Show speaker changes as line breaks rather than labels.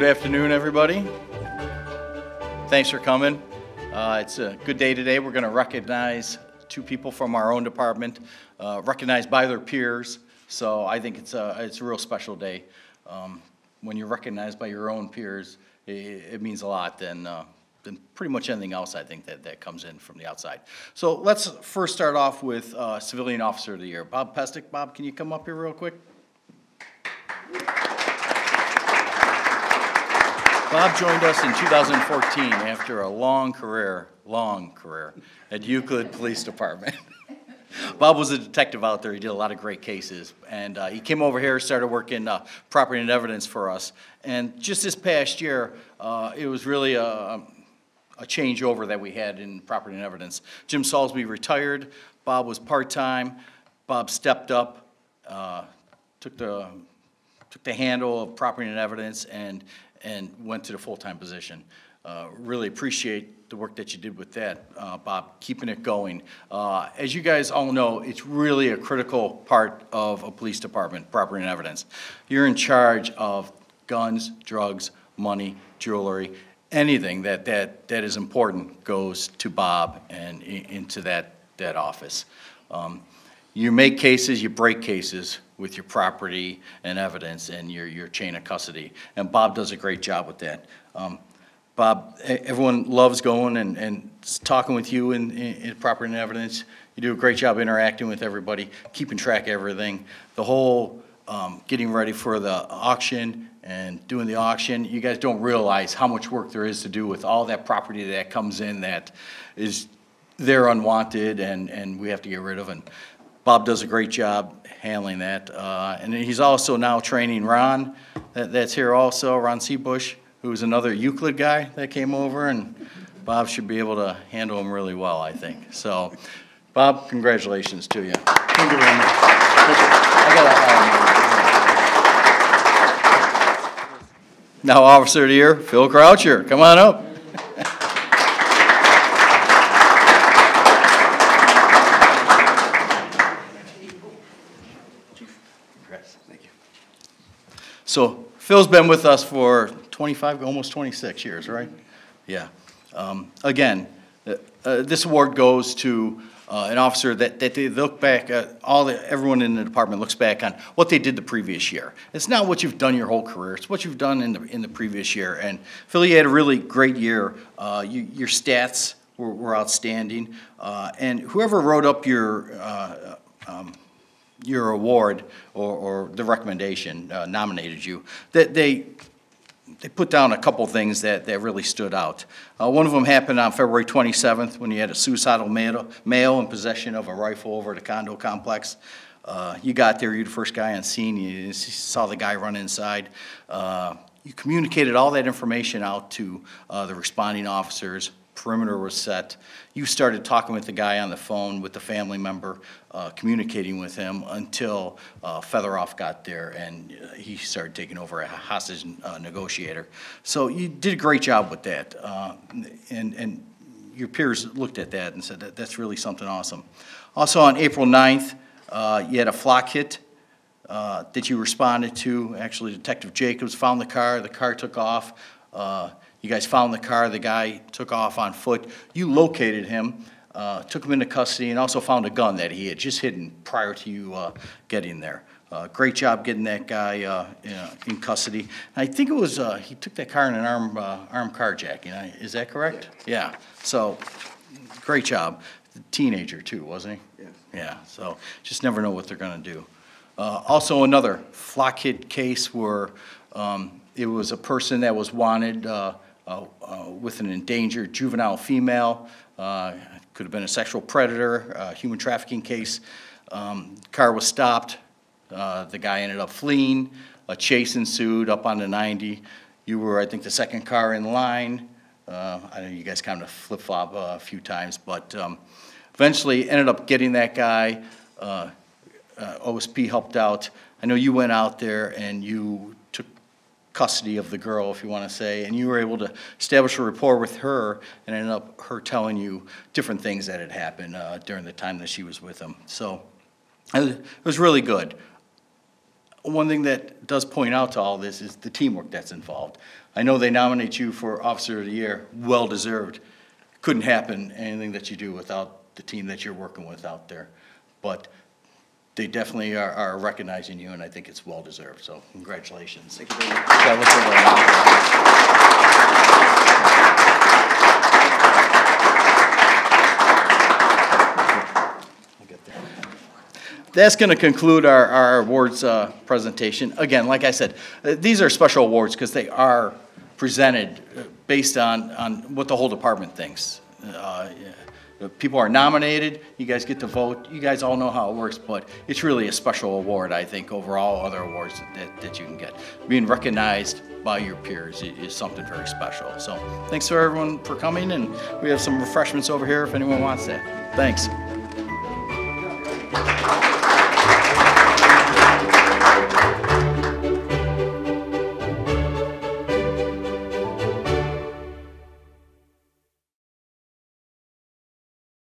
Good afternoon, everybody. Thanks for coming. It's a good day today. We're going to recognize two people from our own department, recognized by their peers. So I think it's a real special day. When you're recognized by your own peers, it means a lot than pretty much anything else, I think, that comes in from the outside. So let's first start off with Civilian Officer of the Year. Bob Pestak. Bob, can you come up here real quick? Bob joined us in 2014 after a long career at Euclid Police Department. Bob was a detective out there. He did a lot of great cases. And he came over here, started working property and evidence for us. And just this past year, it was really a changeover that we had in property and evidence. Jim Salisbury retired. Bob was part-time. Bob stepped up, took the handle of property and evidence, and went to the full-time position. Really appreciate the work that you did with that, Bob, keeping it going. As you guys all know, it's really a critical part of a police department, property and evidence. You're in charge of guns, drugs, money, jewelry, anything that is important goes to Bob and into that office. You make cases, you break cases with your property and evidence and your chain of custody. And Bob does a great job with that. Bob, everyone loves going and talking with you in property and evidence. You do a great job interacting with everybody, keeping track of everything. The whole getting ready for the auction and doing the auction, you guys don't realize how much work there is to do with all that property that comes in that is there unwanted and we have to get rid of. And Bob does a great job handling that. And he's also now training Ron, that's here also, Ron Seabush, who's another Euclid guy that came over, and Bob should be able to handle him really well, I think. So, Bob, congratulations to you.
Thank you very much.
Now, Officer of the Year, Phil Croucher. Come on up. So Phil's been with us for 25, almost 26 years, right? Yeah. Again, this award goes to an officer that they look back at, everyone in the department looks back on what they did the previous year. It's not what you've done your whole career. It's what you've done in the previous year. And Phil, you had a really great year. Your stats were outstanding. And whoever wrote up your award or the recommendation nominated you, they put down a couple things that really stood out. One of them happened on February 27th when you had a suicidal male in possession of a rifle over at a condo complex. You got there, you're the first guy on scene, you saw the guy run inside. You communicated all that information out to the responding officers. Perimeter was set. You started talking with the guy on the phone with the family member, communicating with him until Featheroff got there and he started taking over a hostage negotiator. So you did a great job with that. And your peers looked at that and said that's really something awesome. Also on April 9th, you had a flock hit that you responded to. Actually, Detective Jacobs found the car took off. You guys found the car, the guy took off on foot. You located him, took him into custody, and also found a gun that he had just hidden prior to you getting there. Great job getting that guy in custody. And I think it was, he took that car in an armed carjacking. Is that correct? Yeah. So, great job. Teenager, too, wasn't he? Yes. Yeah, so just never know what they're going to do. Also, another flock hit case where it was a person that was wanted with an endangered juvenile female. Could have been a sexual predator, human trafficking case. Car was stopped. The guy ended up fleeing. A chase ensued up on the 90. You were, I think, the second car in line. I know you guys kind of flip-flop a few times, but eventually ended up getting that guy. OSP helped out. I know you went out there and you took custody of the girl, if you want to say, and you were able to establish a rapport with her and ended up her telling you different things that had happened during the time that she was with him. So it was really good. one thing that does point out to all this is the teamwork that's involved. I know they nominate you for Officer of the Year, well-deserved. Couldn't happen, anything that you do, without the team that you're working with out there. But they definitely are recognizing you, and I think it's well-deserved, so congratulations.
Thank you very much.
That's going to conclude our awards presentation. Again, like I said, these are special awards because they are presented based on what the whole department thinks. People are nominated, you guys get to vote, you guys all know how it works, but it's really a special award, I think, over all other awards that you can get. Being recognized by your peers is something very special. So thanks for everyone for coming, and we have some refreshments over here if anyone wants that. Thanks.